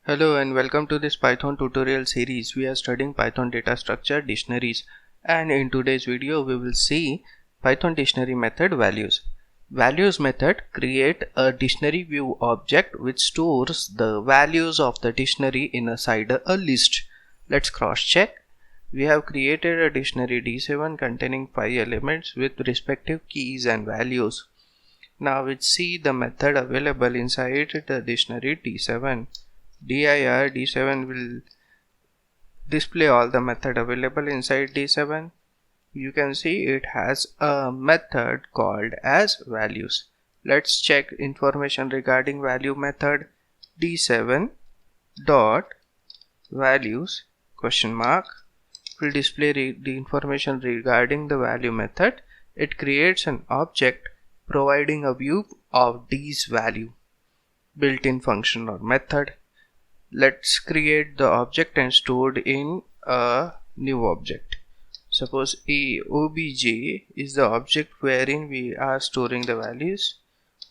Hello and welcome to this Python tutorial series. We are studying Python data structure dictionaries, and in today's video we will see Python dictionary method values. Values method create a dictionary view object which stores the values of the dictionary inside a list. Let's cross check. We have created a dictionary D7 containing 5 elements with respective keys and values. Now let's see the method available inside the dictionary D7. dir D7 will display all the method available inside D7. You can see it has a method called as values. Let's check information regarding value method. D7 dot values question mark will display the information regarding the value method. It creates an object providing a view of D's value, built-in function or method. Let's create the object and store it in a new object. Suppose obj is the object wherein we are storing the values.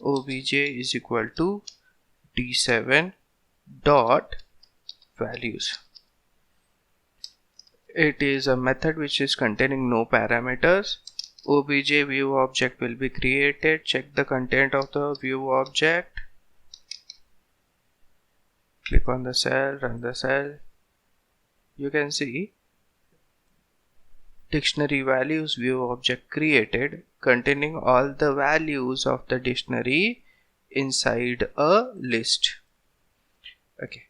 Obj is equal to d7 dot values. It is a method which is containing no parameters. Obj view object will be created. Check the content of the view object. Click on the cell, run the cell. You can see dictionary values view object created containing all the values of the dictionary inside a list. Okay.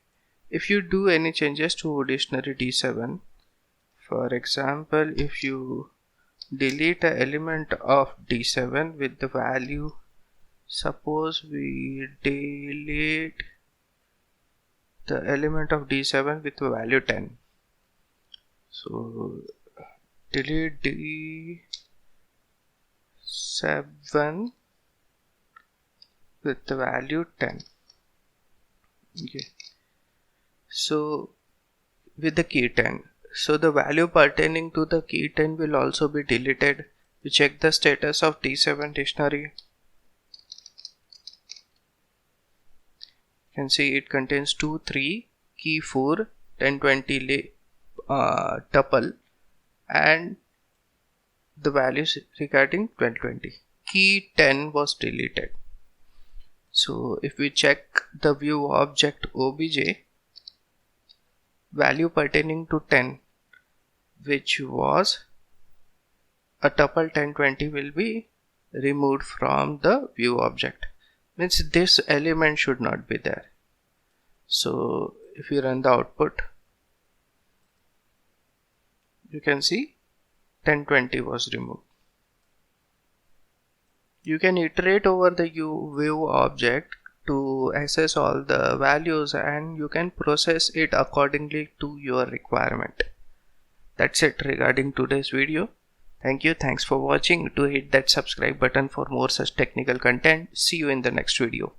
If you do any changes to dictionary D7, for example, if you delete an element of D7 with the value, suppose we delete the element of D7 with the value 10. So delete D7 with the value 10. Okay. So with the key 10. So the value pertaining to the key 10 will also be deleted. We check the status of D7 dictionary. You can see it contains 2, 3, key 4, 10, 20 tuple and the values regarding 2020. Key 10 was deleted. So if we check the view object obj, value pertaining to 10, which was a tuple 1020, will be removed from the view object. Means this element should not be there. So if you run the output, you can see 1020 was removed. You can iterate over the view object to access all the values, and you can process it accordingly to your requirement. That's it regarding today's video. Thank you. Thanks for watching. Do hit that subscribe button for more such technical content. See you in the next video.